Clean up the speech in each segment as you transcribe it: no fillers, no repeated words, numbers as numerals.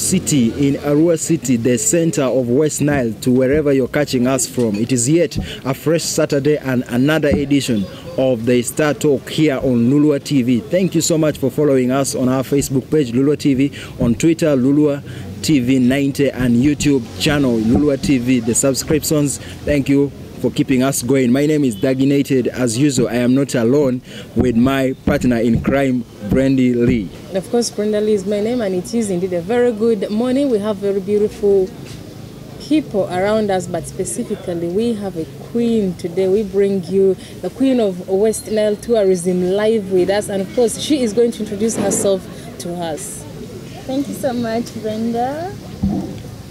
city, in Arua City, the center of West Nile, to wherever you're catching us from. It is yet a fresh Saturday and another edition of the Star Talk here on Lulua TV. Thank you so much for following us on our Facebook page, Lulua TV, on Twitter, Lulua TV 90, and YouTube channel, Lulua TV, the subscriptions. Thank you for keeping us going. My name is Dagy. As usual, I am not alone with my partner in crime, Brendy Lee. And of course, Brendy Lee is my name, and it is indeed a very good morning. We have very beautiful people around us, but specifically we have a queen today. We bring you the queen of West Nile tourism live with us, and of course she is going to introduce herself to us. Thank you so much, Brenda.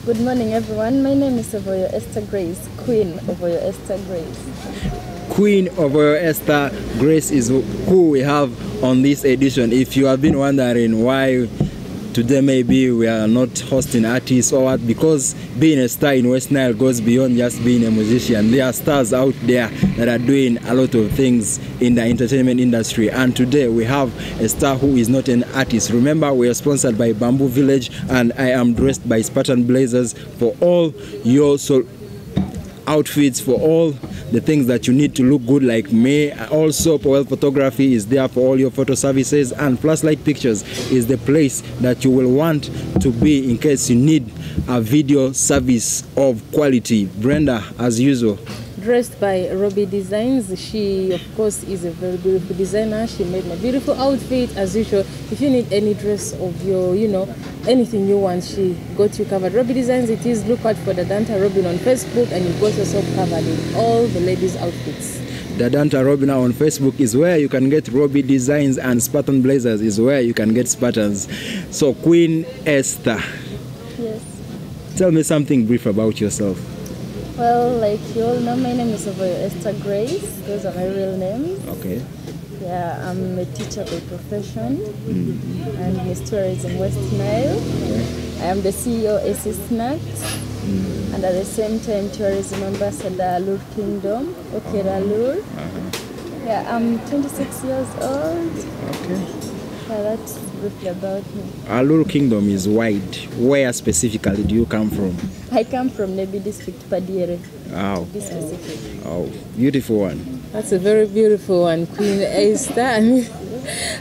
Good morning, everyone. My name is Ovoyo Esther Grace, Queen Ovoyo Esther Grace. Queen Ovoyo Esther Grace is who we have on this edition. If you have been wondering why today maybe we are not hosting artists or what, because being a star in West Nile goes beyond just being a musician. There are stars out there that are doing a lot of things in the entertainment industry, and today we have a star who is not an artist. Remember, we are sponsored by Bamboo Village, and I am dressed by Spartanz Blazers for all your outfits, for all the things that you need to look good like me. Also, Powell Photography is there for all your photo services, and Flashlight Pictures is the place that you will want to be in case you need a video service of quality. Brenda, as usual, dressed by Robby Designs. She, of course, is a very beautiful designer. She made my beautiful outfit as usual. If you need any dress of your, anything you want, she got you covered. Robby Designs it is. Look out for the Danta Robin on Facebook, and you got yourself covered in all the ladies' outfits. The Danta Robin on Facebook is where you can get Robby Designs, and Spartanz Blazers is where you can get Spartanz. So, Queen Esther. Yes. Tell me something brief about yourself. Well, like you all know, my name is Ovoyo Esther Grace. Those are my real names. Okay. Yeah, I'm a teacher by profession and Miss Tourism West Nile. Okay. I am the CEO of AC Snacks and at the same time Tourism Ambassador Alur Kingdom, Okeralur. Yeah, I'm 26 years old. Okay. Yeah, that's briefly about me. Alur Kingdom is wide. Where specifically do you come from? I come from Nebi District, Padiere. Wow. To be specific. Oh, beautiful one. That's a very beautiful one, Queen Esther.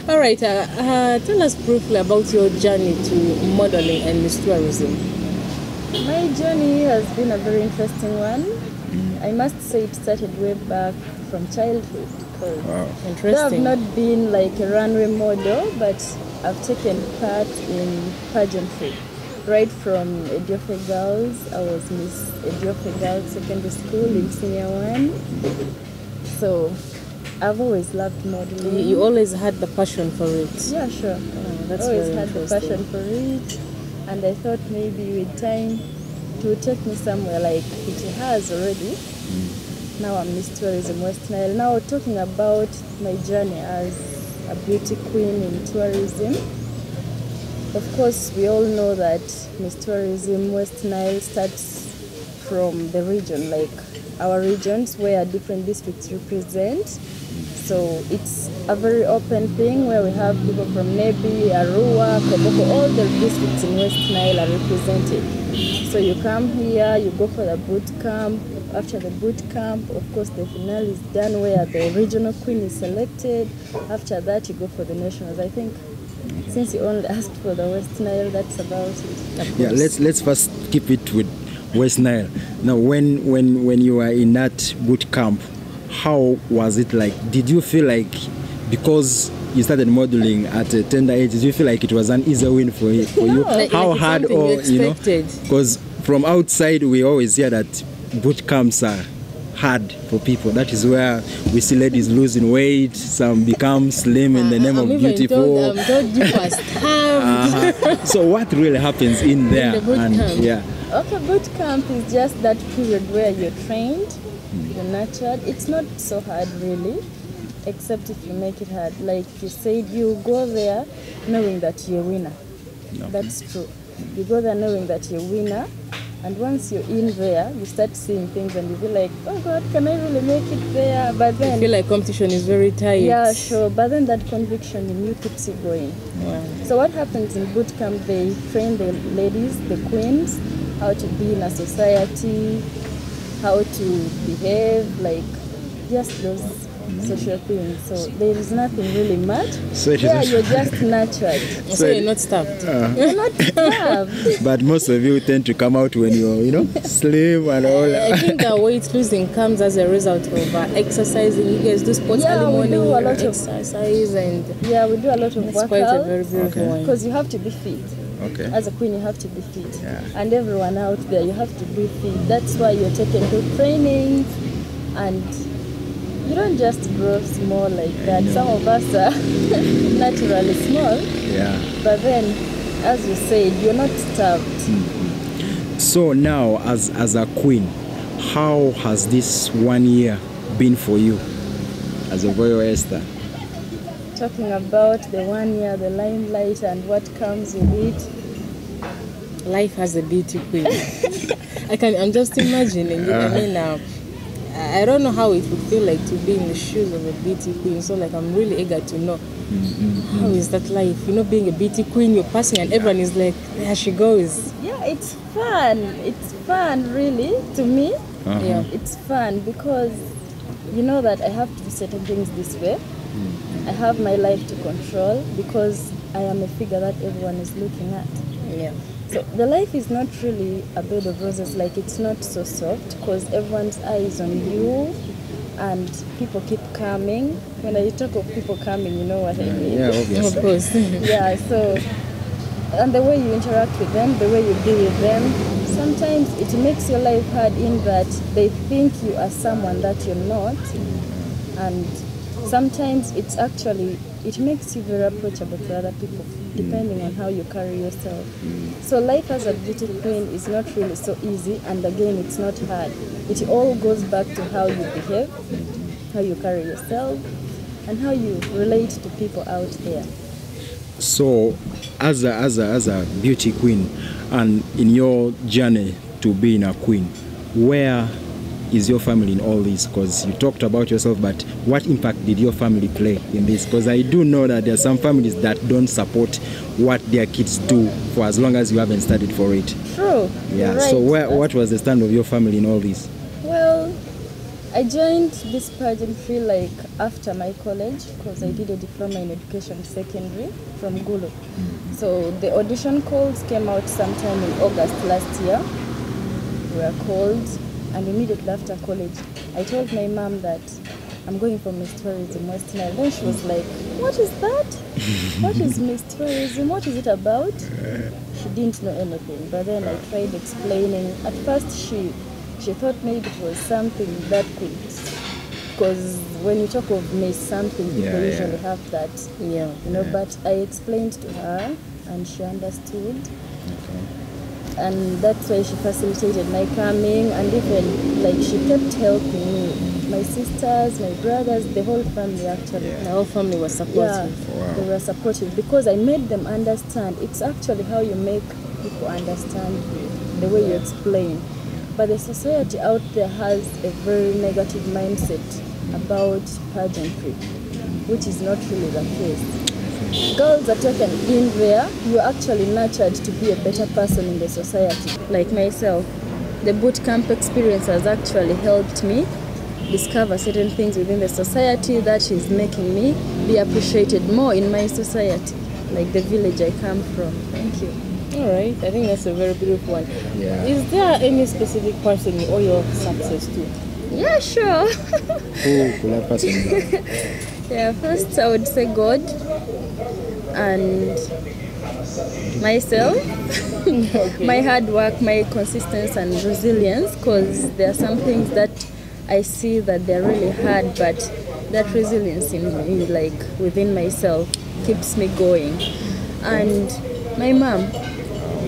All right, tell us briefly about your journey to modeling and Miss Tourism. My journey has been a very interesting one. I must say it started way back from childhood. Wow. Interesting. Though I've not been like a runway model, but I've taken part in pageantry. Right from Ediofe Girls, I was Miss Ediofe Girls Secondary School in Senior 1. So I've always loved modeling. You always had the passion for it? Yeah, sure. Oh, that's always very had the passion for it. And I thought maybe with time it would take me somewhere like it has already. Now I'm Miss Tourism West Nile. Now talking about my journey as a beauty queen in tourism. Of course, we all know that Miss Tourism West Nile starts from the region, like our regions where different districts represent. So it's a very open thing where we have people from Nebi, Arua, Koboko, all the districts in West Nile are represented. So you come here, you go for the boot camp. After the boot camp, of course, the finale is done where the regional queen is selected. After that, you go for the nationals. I think since you only asked for the West Nile, that's about it. Yeah, let's first keep it with West Nile. Now, when you were in that boot camp, how was it like? Did you feel like, because you started modeling at a tender age, did you feel like it was an easy win for you? How like hard, or because from outside we always hear that boot camps are hard for people. That is where we see ladies losing weight, some become slim in the name of beautiful. Told you must have. So what really happens in there? In the boot camp? Yeah. Okay, boot camp is just that period where you're trained, you're nurtured. It's not so hard really, except if you make it hard. Like you said, you go there knowing that you're a winner. Okay. That's true. You go there knowing that you're a winner, And once you're in there, you start seeing things and you feel like, oh God, can I really make it there? But then I feel like competition is very tight. Yeah, sure. But then that conviction in you keeps you going. Wow. So what happens in boot camp, they train the ladies, the queens, how to be in a society, how to behave, like just those social things. So there is nothing really much. So you're just nurtured. So you're not starved. You're not starved. But most of you tend to come out when you're, slim and all. I think that weight losing comes as a result of exercising. You guys do sports early morning, we do a lot of exercise, and we do a lot of it's quite a very beautiful one. Because you have to be fit. Okay. As a queen, you have to be fit. Yeah. And everyone out there, you have to be fit. That's why you're taken to training, and you don't just grow small like that. Some of us are naturally small. Yeah. But then, as you said, you're not starved. So now, as a queen, how has this 1 year been for you as Ovoyo Esther? Talking about the 1 year, the limelight, and what comes with it. Life has a beauty queen. I'm just imagining. I mean, I don't know how it would feel like to be in the shoes of a beauty queen. So like, I'm really eager to know how is that life. Being a beauty queen, you're passing and everyone is like, there she goes. Yeah, it's fun. It's fun, really, to me. Yeah, it's fun because you know that I have to do certain things this way. I have my life to control because I am a figure that everyone is looking at. Yeah. So the life is not really a bed of roses, like it's not so soft because everyone's eye is on you and people keep coming. When I talk of people coming, you know what I mean? Yeah, obviously. Of course. Yeah, so, and the way you interact with them, the way you be with them, sometimes it makes your life hard in that they think you are someone that you're not, and sometimes it makes you very approachable to other people, depending on how you carry yourself. So life as a beauty queen is not really so easy, and again, it's not hard. It all goes back to how you behave, how you carry yourself, and how you relate to people out there. So, as a beauty queen, and in your journey to being a queen, where is your family in all this? Because you talked about yourself, but what impact did your family play in this? Because I do know that there are some families that don't support what their kids do for as long as you haven't studied for it. True. Yeah. Right. So what was the stand of your family in all this? Well, I joined this pageantry like after my college because I did a diploma in education secondary from Gulu. So the audition calls came out sometime in August last year. We were called, and immediately after college, I told my mom that I'm going for Miss Tourism West Nile. Then she was like, what is that? What is Miss Tourism? What is it about? She didn't know anything, but then I tried explaining. At first she thought maybe it was something that could, because when you talk of Miss something, people usually have that, but I explained to her and she understood. And that's why she facilitated my coming, and even like she kept helping me. My sisters, my brothers, the whole family actually. The whole family was supportive. Yeah, they were supportive because I made them understand. It's actually how you make people understand the way you explain. But the society out there has a very negative mindset about pageantry, which is not really the case. Girls are taken in there, you're actually nurtured to be a better person in the society. Like myself, the boot camp experience has actually helped me discover certain things within the society that is making me be appreciated more in my society, like the village I come from. Thank you. All right, I think that's a very beautiful one. Yeah. Is there any specific person you owe your success to? Yeah, sure. Who could that person be? Yeah, first I would say God and myself. Okay. My hard work, my consistency and resilience, because there are some things that I see that they're really hard, but that resilience in me, like within myself, keeps me going. And my mom,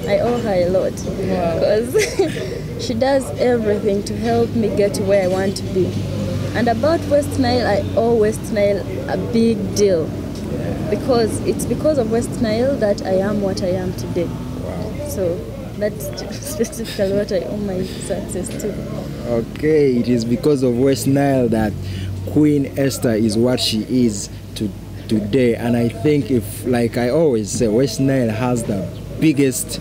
I owe her a lot because she does everything to help me get to where I want to be. And about West Nile, I owe West Nile a big deal because it's because of West Nile that I am what I am today. Wow. So That's specifically what I owe my success to. Okay, it is because of West Nile that Queen Esther is what she is today. And I think, if, like I always say, West Nile has the biggest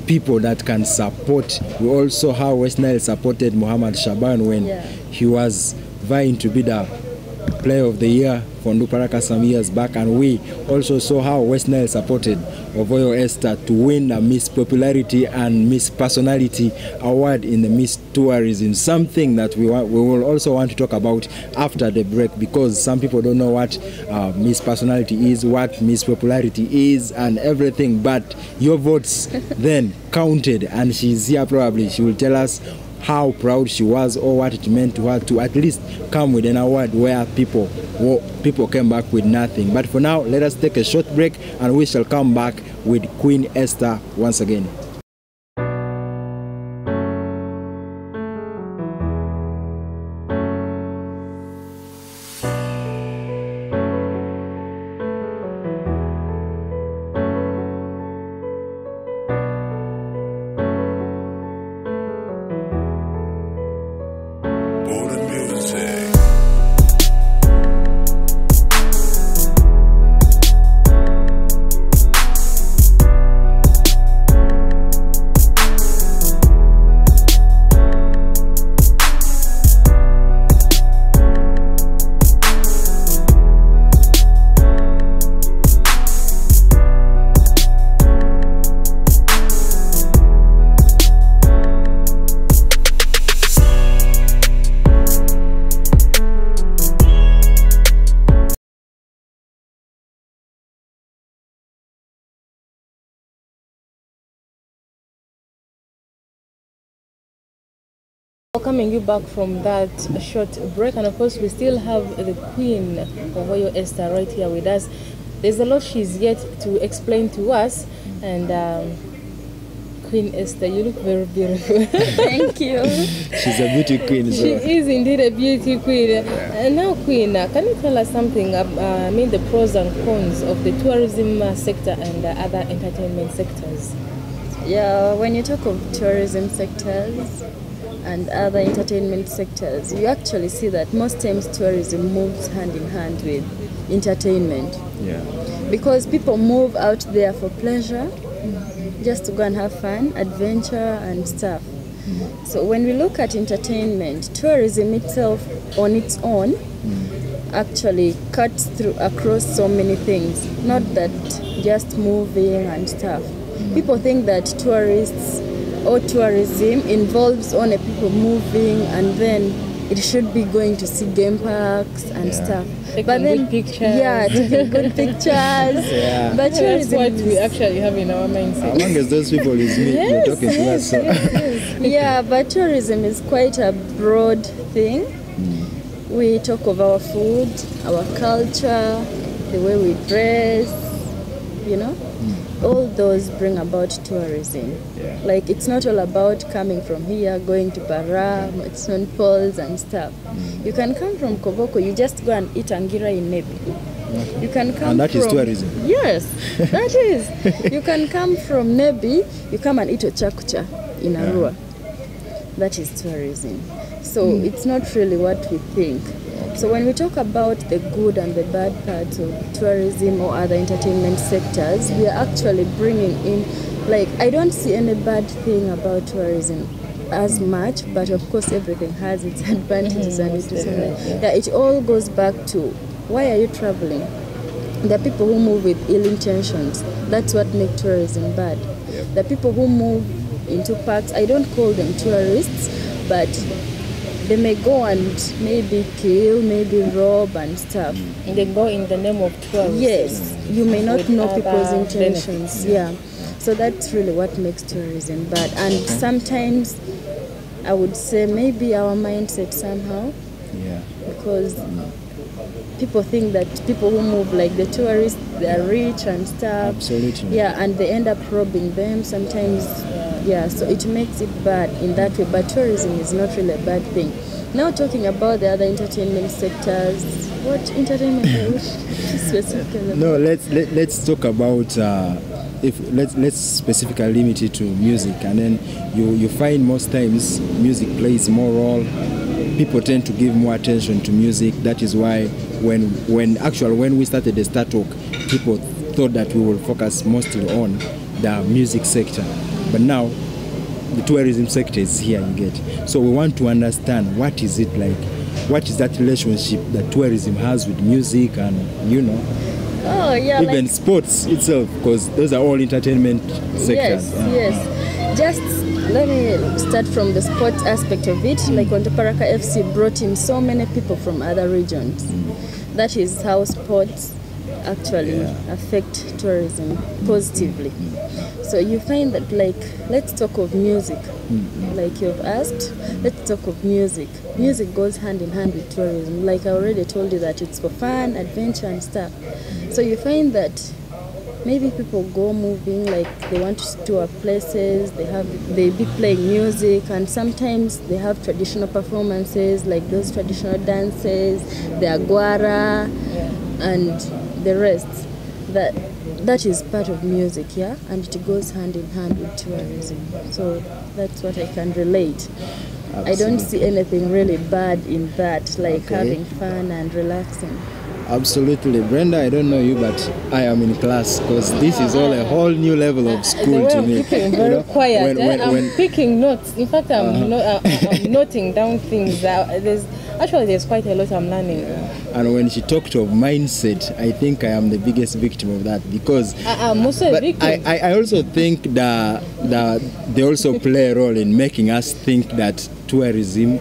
people that can support. We also how West Nile supported Muhammad Shaban when he was vying to be the Player of the Year for Nduparaka some years back, and we also saw how West Nile supported Ovoyo Esther to win a Miss Popularity and Miss Personality award in the Miss Tourism, something that we will also want to talk about after the break, because some people don't know what Miss Personality is, what Miss Popularity is and everything, but your votes then counted, and she's here. Probably she will tell us how proud she was or what it meant to her to at least come with an award where people came back with nothing. But for now, let us take a short break and we shall come back with Queen Esther once again. Welcoming you back from that short break, and of course we still have the Queen Ovoyo Esther right here with us. There's a lot she's yet to explain to us, and Queen Esther, you look very beautiful. Thank you. She's a beauty queen. So. She is indeed a beauty queen. And now, Queen, can you tell us something about the pros and cons of the tourism sector and other entertainment sectors? Yeah, when you talk of tourism sectors and other entertainment sectors, you actually see that most times tourism moves hand in hand with entertainment. Yeah. Because people move out there for pleasure, just to go and have fun, adventure and stuff. So when we look at entertainment, tourism itself on its own actually cuts through across so many things, not that just moving and stuff. People think that tourists or tourism involves only people moving, and then it should be going to see game parks and stuff. Taking good pictures. Yeah, taking good pictures. Yeah. But that's what we actually have in our mindset. Among us, those people is me. You're talking to us. So. Yeah, but tourism is quite a broad thing. We talk of our food, our culture, the way we dress, you know. All those bring about tourism. Yeah. Like, it's not all about coming from here, going to Bara, St. Paul's and stuff. You can come from Koboko, you just go and eat angira in Nebi. You can come and that from, is tourism. Yes, that is. You can come from Nebi, you come and eat ochakucha in Arua. That is tourism. So it's not really what we think. So when we talk about the good and the bad parts of tourism or other entertainment sectors, we are actually bringing in, like, I don't see any bad thing about tourism as much, but of course everything has its advantages and its disadvantages. Yeah, it all goes back to, why are you traveling? The people who move with ill intentions, that's what makes tourism bad. The people who move into parks, I don't call them tourists, but they may go and maybe kill, maybe rob and stuff. And they go in the name of tourism. Yes, you may not know people's intentions. Yeah, so that's really what makes tourism bad. And sometimes I would say maybe our mindset somehow. Yeah. Because people think that people who move like the tourists, they're rich and stuff. Absolutely. Yeah, and they end up robbing them sometimes. Yeah, so it makes it bad in that way. But tourism is not really a bad thing. Now talking about the other entertainment sectors, what entertainment specifically? No, let's talk about if let's specifically limit it to music, and then you find most times music plays more role. People tend to give more attention to music. That is why when we started the Star Talk, people thought that we will focus mostly on the music sector, but now the tourism sector is here, you get. So we want to understand what is it like, what is that relationship that tourism has with music, and Oh yeah, even sports itself, because those are all entertainment sectors. Yes. Just let me start from the sports aspect of it. Like when the Paraka FC brought in so many people from other regions, that is how sports actually affect tourism positively. So you find that, like, let's talk of music. Like you've asked, let's talk of music. Music goes hand in hand with tourism. Like I already told you that it's for fun, adventure and stuff. So you find that maybe people go moving, like they want to tour places, they be playing music, and sometimes they have traditional performances, like those traditional dances, the aguara, and the rest. That is part of music, yeah, and it goes hand in hand with tourism. So that's what I can relate. Absolutely. I don't see anything really bad in that, like having fun and relaxing. Absolutely. Brenda, I don't know you, but I am in class, because this is all a whole new level of school to me. I'm very quiet. I'm picking notes. In fact, I'm noting down things. There's quite a lot I'm learning. And when she talked of mindset, I think I am the biggest victim of that, because I'm also a victim. I also think that they also play a role in making us think that tourism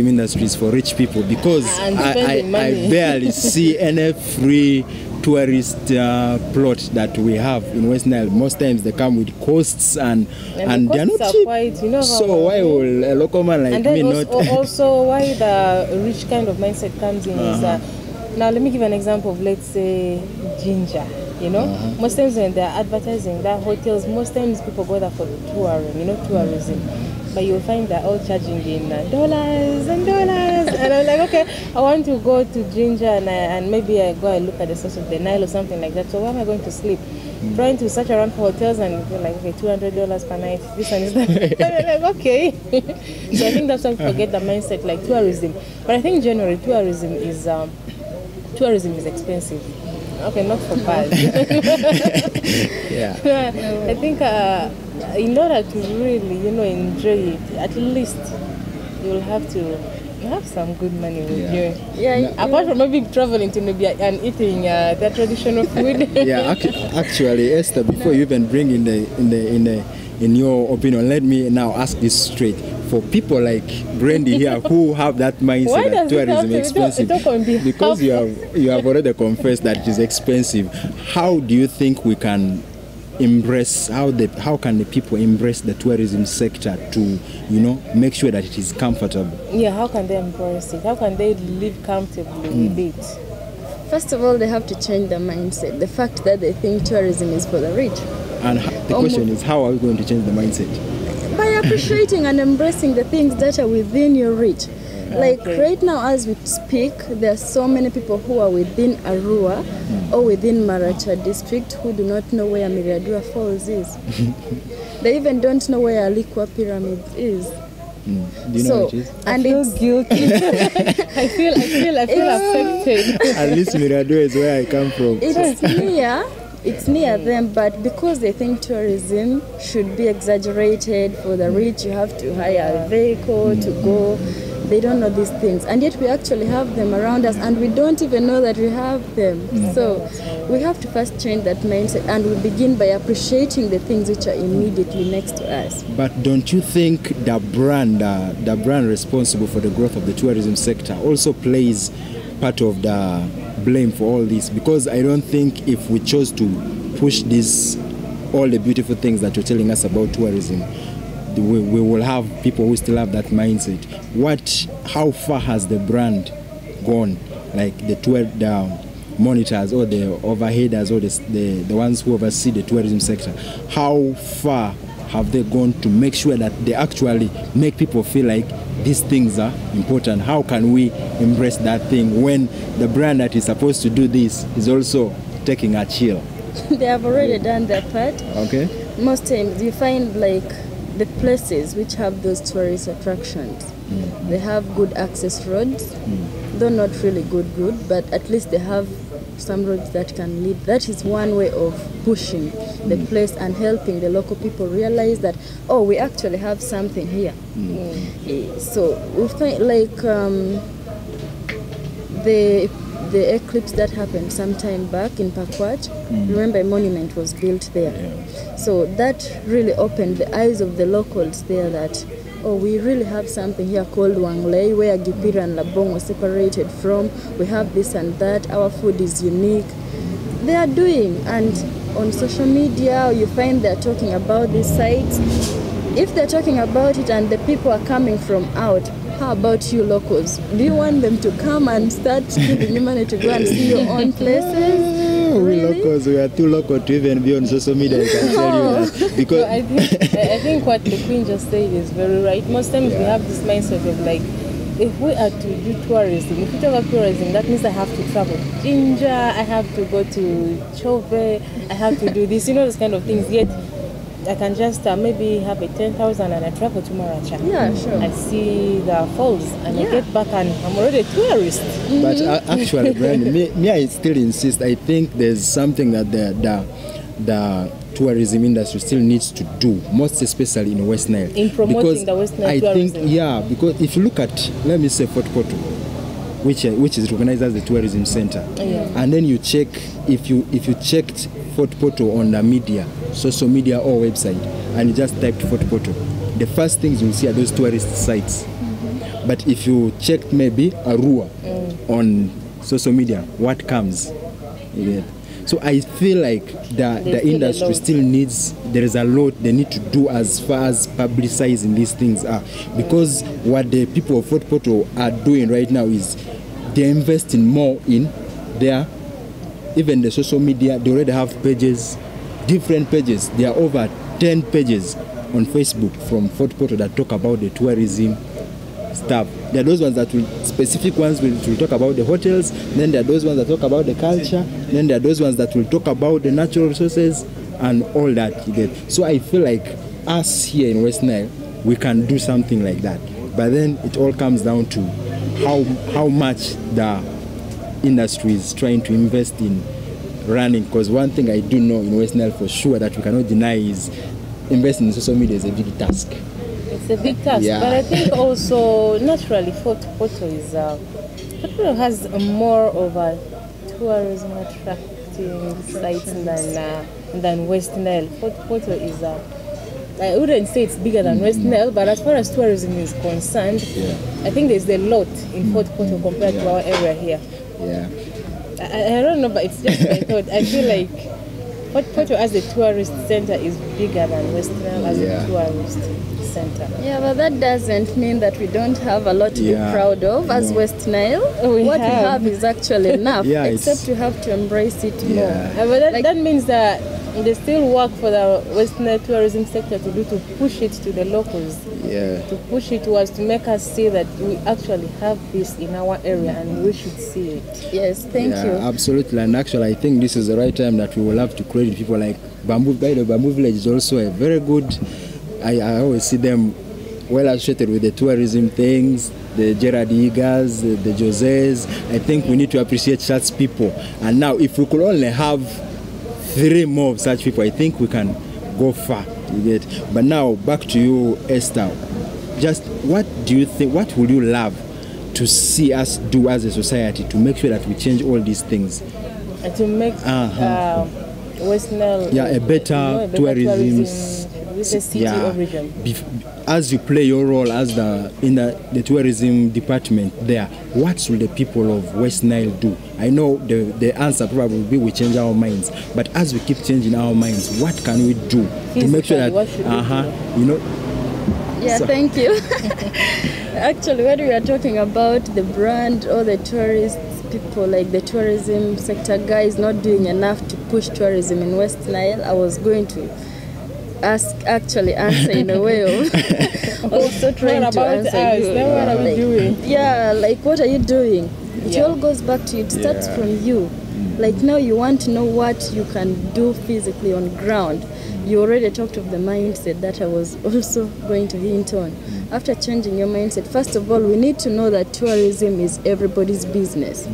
industry is for rich people, because I barely see any free tourist plot that we have in West Nile. Most times they come with costs and they're not cheap. So why will a local man like me not? Also why the rich kind of mindset comes in is now let me give an example of, let's say, ginger. Most times when they're advertising their hotels, most times people go there for tourism. But you'll find they're all charging in dollars and dollars. And I'm like, okay, I want to go to Ginger and maybe I go and look at the source of the Nile or something like that. So where am I going to sleep? Trying to search around for hotels and you're like, okay, $200 per night. This one is that. And I'm like, okay. So I think that's why we forget the mindset, like tourism. But I think generally tourism is expensive. Okay, not for bad. I think in order to really, enjoy it, at least you'll have to have some good money with you. Yeah. Apart from maybe traveling to Nubia and eating their traditional food. Actually, Esther, before you even bring in your opinion, let me now ask this straight. For people like Brendy here who have that mindset that tourism is expensive, because you have already confessed that it is expensive, how do you think we can embrace, how can the people embrace the tourism sector to make sure that it is comfortable? Yeah, how can they embrace it? How can they live comfortably with it? First of all, they have to change their mindset. The fact that they think tourism is for the rich. And the question is, how are we going to change the mindset? By appreciating and embracing the things that are within your reach. Like right now as we speak, there are so many people who are within Arua or within Maracha district who do not know where Miriadua Falls is. They even don't know where Alikwa Pyramid is. Do you know what it is? And I feel guilty. I feel affected. At least Miriadua is where I come from. It's near them, but because they think tourism should be exaggerated for the rich, you have to hire a vehicle to go. They don't know these things, and yet we actually have them around us, and we don't even know that we have them. So we have to first change that mindset, and we begin by appreciating the things which are immediately next to us. But don't you think the brand responsible for the growth of the tourism sector also plays part of the blame for all this? Because I don't think if we chose to push all the beautiful things that you're telling us about tourism, we will have people who still have that mindset. How far has the brand gone? Like the monitors or the overheaders or the ones who oversee the tourism sector, how far have they gone to make sure that they actually make people feel like these things are important? How can we embrace that thing when the brand that is supposed to do this is also taking a chill? They have already done their part. Okay. Most times you find like the places which have those tourist attractions, they have good access roads, though not really good, but at least they have some roads that can lead. That is one way of pushing the place and helping the local people realize that, oh, we actually have something here. So we find like the eclipse that happened some time back in Pakwach, remember a monument was built there. So that really opened the eyes of the locals there that, oh, we really have something here called Wanglei, where Gipira and Labong were separated from. We have this and that. Our food is unique. They are doing, and on social media, you find they're talking about these sites. If they're talking about it and the people are coming from out, how about you locals? Do you want them to come and start giving you money to go and see your own places? We locals, we are too local to even be on social media, I can tell you that. Because I think what the Queen just said is very right. Most times we have this mindset of like, if we are to do tourism, if we talk about tourism, that means I have to travel to Jinja, I have to go to Chove, I have to do this, those kind of things. Yet I can just maybe have a 10,000 and I travel to Maracha. Yeah, sure. I see the falls and I get back and I'm already a tourist. But actually, Brendy, me, I still insist. I think there's something that the tourism industry still needs to do, most especially in West Nile. In promoting the West Nile tourism. Because if you look at, let me say, Fort Portal, which is recognized as the tourism center, and then you check, if you checked Fort Portal on the media, social media or website, and you just typed Fort Portal, the first things you'll see are those tourist sites. But if you checked maybe Arua on social media, what comes? So I feel like the industry still needs, there is a lot they need to do as far as publicizing these things are. Because what the people of Fort Portal are doing right now is they're investing more in their, even the social media. They already have pages, different pages. There are over 10 pages on Facebook from Fort Portal that talk about the tourism stuff. There are those ones that will, specific ones will talk about the hotels, then there are those ones that talk about the culture, then there are those ones that will talk about the natural resources and all that. So I feel like us here in West Nile, we can do something like that. But then it all comes down to how much the industry is trying to invest in running. Because one thing I do know in West Nile for sure that we cannot deny is investing in social media is a big task. It's a big task, but I think also naturally Fort Portal has more of a tourism attracting sites than West Nile. Fort Portal is I wouldn't say it's bigger than West Nile, but as far as tourism is concerned, I think there's a lot in Fort Portal compared to our area here. I don't know, but it's just my thought. I feel like Fort Portal as a tourist center is bigger than West Nile as a tourist center. Yeah, but that doesn't mean that we don't have a lot to be proud of as West Nile. We have is actually enough, except you have to embrace it more. But that means that there's still work for the West Nile tourism sector to do, to push it to the locals, to push it towards, to make us see that we actually have this in our area and we should see it. Yes, thank you. Absolutely, and actually I think this is the right time that we will have to credit people like Bamboo. The Bamboo Village is also a very good, I always see them well associated with the tourism things, the Gerard Eagers, the Joses. I think we need to appreciate such people. And now if we could only have 3 more of such people, I think we can go far. But now back to you, Esther. Just what do you think, what would you love to see us do as a society to make sure that we change all these things? To make West Nile a better tourism with a city origin. As you play your role as in the tourism department there, what should the people of West Nile do? I know the answer probably will be we change our minds, but as we keep changing our minds, what can we do to make sure that thank you. Actually, when we are talking about the brand or the tourist people, like the tourism sector guys not doing enough to push tourism in West Nile, I was going to answer in a way of also trying to answer you. Then what are we doing? Yeah, like what are you doing? It all goes back to you. It starts from you. Like now you want to know what you can do physically on ground. You already talked of the mindset that I was also going to hint on. After changing your mindset, first of all, we need to know that tourism is everybody's business.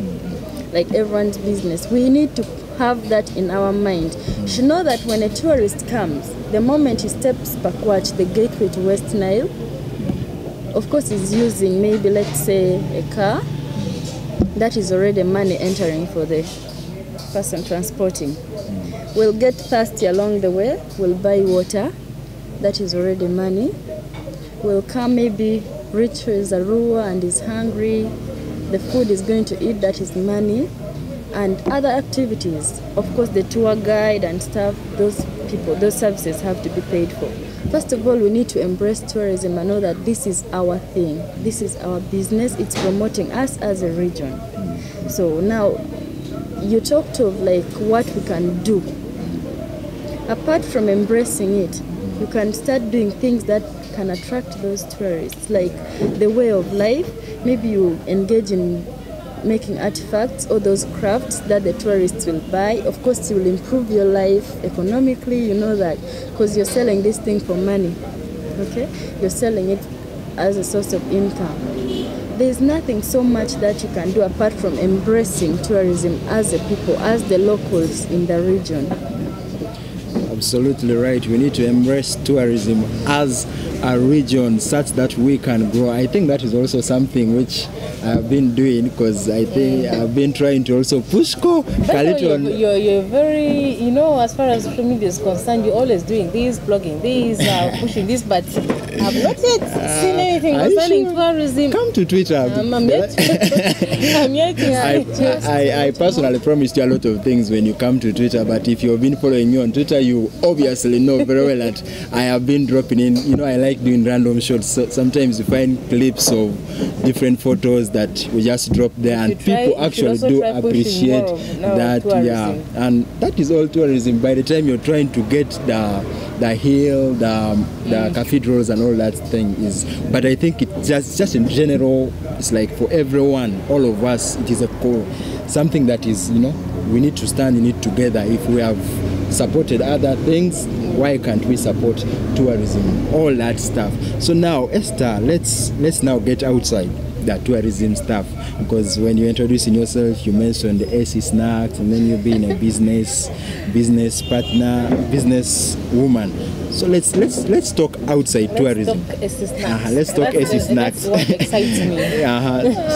Like everyone's business. We need to have that in our mind. You should know that when a tourist comes, the moment he steps backward, the gateway to West Nile, of course he's using maybe, let's say, a car. That is already money entering for the person transporting. We'll get thirsty along the way, we'll buy water, that is already money. We'll come, maybe reach his Arua and is hungry, the food is going to eat, that is money. And other activities, of course the tour guide and stuff, those people, those services have to be paid for. First of all, we need to embrace tourism and know that this is our thing, this is our business, it's promoting us as a region. So now, you talked of like what we can do. Apart from embracing it, you can start doing things that can attract those tourists, like the way of life. Maybe you engage in making artifacts or those crafts that the tourists will buy. Of course, you will improve your life economically, you know that, because you're selling this thing for money, okay? You're selling it as a source of income. There's nothing so much that you can do apart from embracing tourism as a people, as the locals in the region. Absolutely right. We need to embrace tourism as a region such that we can grow. I think that is also something which I've been doing, because I think I've been trying to also push you're very, you know, as far as social media is concerned, you're always doing this, blogging this, pushing this, but I've not yet seen anything concerning tourism. Come to Twitter. I'm yet I personally promised you a lot of things when you come to Twitter, but if you've been following me on Twitter, you obviously know very well that I have been dropping in, you know, I like doing random shots. So sometimes you find clips of different photos that we just drop there, and people actually do appreciate that. Yeah, and that is all tourism. By the time you're trying to get the hill, the cathedrals and all that thing is, but I think it just in general, it's like for everyone, all of us, it is a core, something that is, you know, we need to stand in it together. If we have supported other things, why can't we support tourism, all that stuff? So now, Esther, let's now get outside the tourism stuff, because when you're introducing yourself, you mentioned the AC Snacks, and then you've been a business partner, business woman. So let's talk outside tourism. Let's talk AC Snacks. That's what excites me.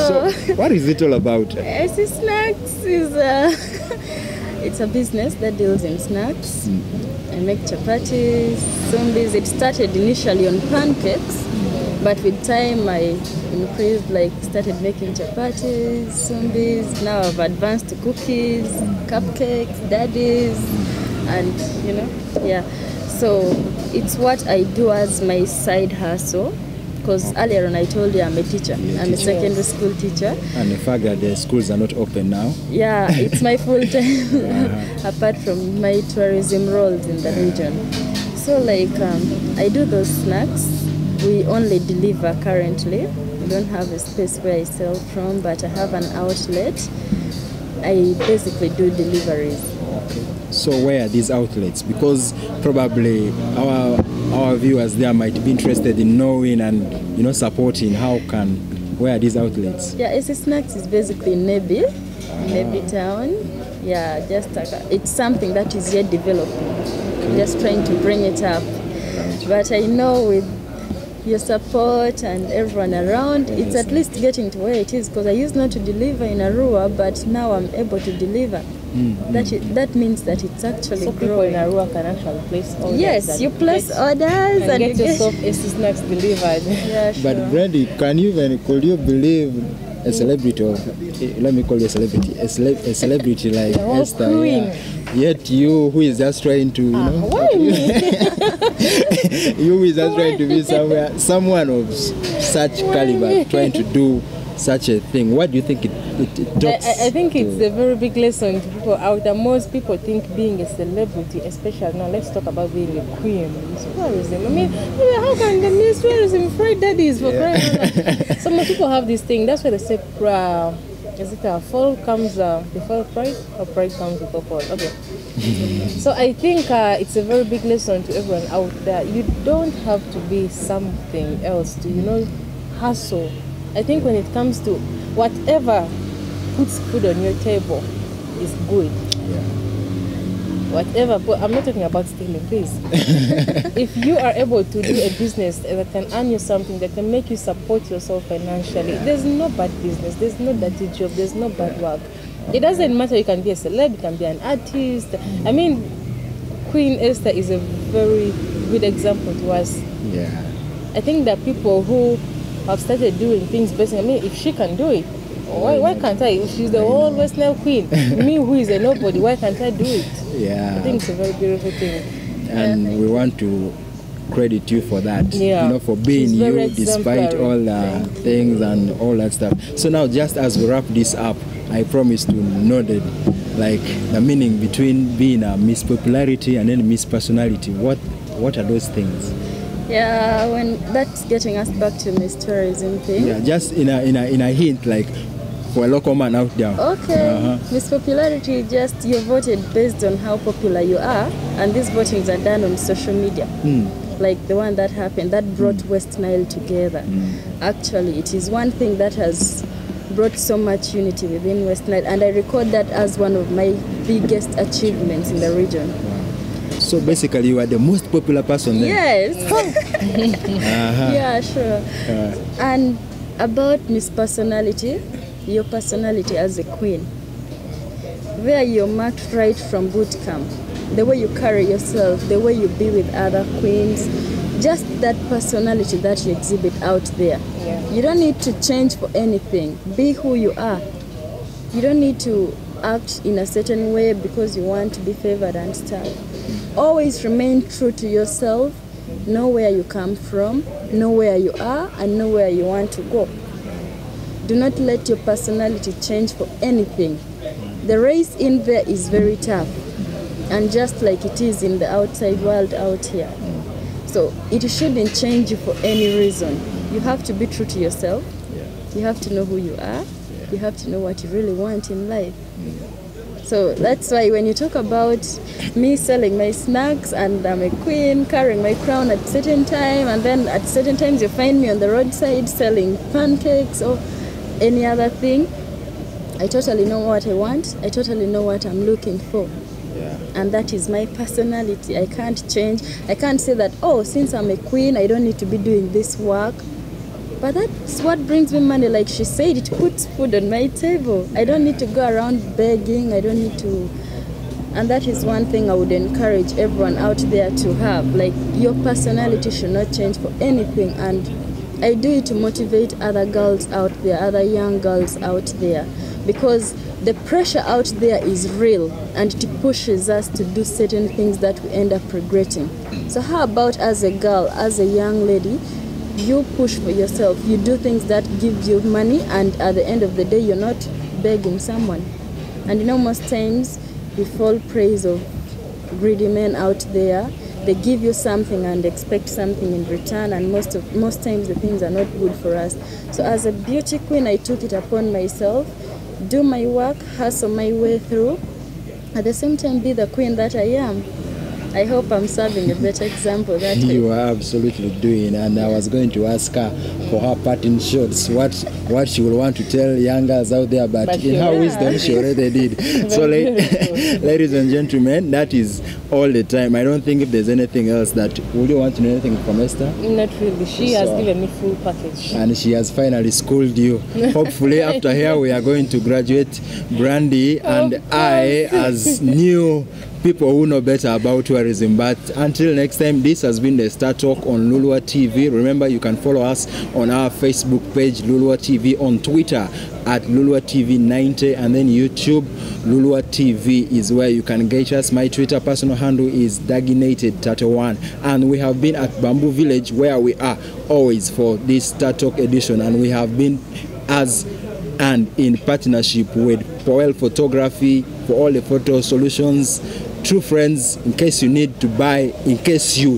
So what is it all about? AC Snacks is it's a business that deals in snacks. I make chapatis, zombies. It started initially on pancakes, but with time I increased, like started making chapatis, zombies. Now I've advanced to cookies, cupcakes, daddies, and you know, yeah. So it's what I do as my side hustle. Because earlier on I told you I'm a teacher. I'm a secondary school teacher. And the fact that the schools are not open now. Yeah, it's my full time, apart from my tourism roles in the region. So like I do those snacks. We only deliver currently. We don't have a space where I sell from, but I have an outlet. I basically do deliveries. Okay. So where are these outlets? Because probably our viewers there might be interested in knowing and, you know, supporting. Where are these outlets? Yeah, AC Snacks is basically Nebi town. Yeah, it's something that is yet developing. Okay. Just trying to bring it up. But I know with your support and everyone around, it's at least getting to where it is, because I used not to deliver in Arua, but now I'm able to deliver. That means that it's actually so growing. People in Arua can actually place orders. Yes, you place orders and get yourself AC Snacks delivered. Yeah, sure. But Brendy, could you believe a celebrity, or let me call you a celebrity, a celebrity like Esther, yet you who is just trying to, you know, why you who is just trying to be someone of such caliber, trying to do such a thing. What do you think it talks? I think it's a very big lesson to people out there. Most people think being a celebrity, especially now, let's talk about being a queen in tourism. I mean, how can the Miss Tourism fried daddies for crying out loud? Some people have this thing. That's why they say Is it fall comes before pride, or pride comes before fall? Okay. So I think it's a very big lesson to everyone out there. You don't have to be something else to, hustle. I think when it comes to whatever puts food on your table is good. Yeah. Whatever, but I'm not talking about stealing, please. If you are able to do a business that can earn you something, that can make you support yourself financially, there's no bad business, there's no dirty job, there's no bad work. It doesn't matter, you can be a celeb, you can be an artist. I mean, Queen Esther is a very good example to us. Yeah. I think that people who have started doing things based on, if she can do it, why can't I? If she's the whole West Nile queen, me who is a nobody, why can't I do it? Yeah. I think it's a very beautiful thing. And we want to credit you for that. Yeah. For being She's very you despite exemplary. all the things and all that stuff. So now, just as we wrap this up, I promise to know the meaning between being a Miss Popularity and then Miss Personality. What are those things? Yeah, when that's getting us back to Miss Tourism thing. Yeah, just in a hint, for a local man out there. Okay. Miss Popularity, just you're voted based on how popular you are, and these votings are done on social media. Like the one that happened, that brought West Nile together. Actually, it is one thing that has brought so much unity within West Nile, and I record that as one of my biggest achievements in the region. So basically, you are the most popular person there. Yes. Yeah, sure. And about Miss Personality, your personality as a queen, where you're marked right from boot camp, the way you carry yourself, the way you be with other queens, just that personality that you exhibit out there. Yeah. You don't need to change for anything. Be who you are. You don't need to act in a certain way because you want to be favored and stuff. Always remain true to yourself. Know where you come from, know where you are, and know where you want to go. Do not let your personality change for anything. The race in there is very tough, and just like it is in the outside world out here. So it shouldn't change you for any reason. You have to be true to yourself. You have to know who you are. You have to know what you really want in life. So that's why when you talk about me selling my snacks and I'm a queen, carrying my crown at certain time, and then at certain times you find me on the roadside selling pancakes or any other thing, I totally know what I want. I totally know what I'm looking for. Yeah. And that is my personality. I can't change. I can't say that, oh, since I'm a queen, I don't need to be doing this work. But that's what brings me money. Like she said, it puts food on my table. I don't need to go around begging. I don't need to. And that is one thing I would encourage everyone out there to have. Like, your personality should not change for anything. And I do it to motivate other girls out there, other young girls out there. Because the pressure out there is real, and it pushes us to do certain things that we end up regretting. So how about as a girl, as a young lady, you push for yourself, you do things that give you money, and at the end of the day, you're not begging someone. And most times, we fall prey of greedy men out there. They give you something and expect something in return, and most times the things are not good for us. So as a beauty queen, I took it upon myself, do my work, hustle my way through, at the same time be the queen that I am. I hope I'm serving a better example that you are absolutely doing, and I was going to ask her for her parting shots, what she will want to tell young girls out there, but in her wisdom she already did. So ladies and gentlemen, that is all the time. I don't think if there's anything else that, would you want to know anything from Esther? Not really. She has given me full package. And she has finally schooled you. Hopefully after here we are going to graduate Brendy and I as new people who know better about tourism. But until next time, this has been the Star Talk on Lulua TV. Remember, you can follow us on our Facebook page, Lulua TV, on Twitter at Lulua TV 90, and then YouTube, Lulua TV is where you can get us. My Twitter personal handle is Daginated31, and we have been at Bamboo Village, where we are always for this Star Talk edition, and we have been in partnership with Powell Photography for all the photo solutions True Friends, in case you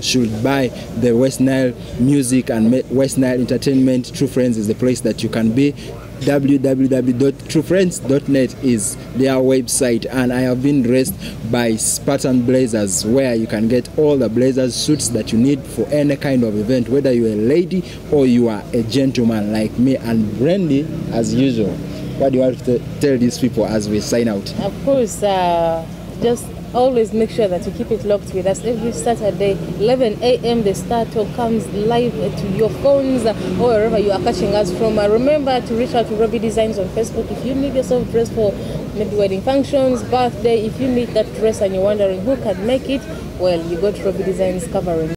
should buy the West Nile music and West Nile entertainment, True Friends is the place that you can be. www.truefriends.net is their website, and I have been dressed by Spartanz blazers, where you can get all the blazers suits that you need for any kind of event, whether you're a lady or you are a gentleman like me and Brendy. As usual, what do you want to tell these people as we sign out? Of course, just always make sure that you keep it locked with us. Every Saturday, 11 a.m., the Star Talk comes live to your phones or wherever you are catching us from. Remember to reach out to Robby Designs on Facebook if you need yourself dressed for maybe wedding functions, birthday. If you need that dress and you're wondering who can make it, well, you got Robby Designs covering.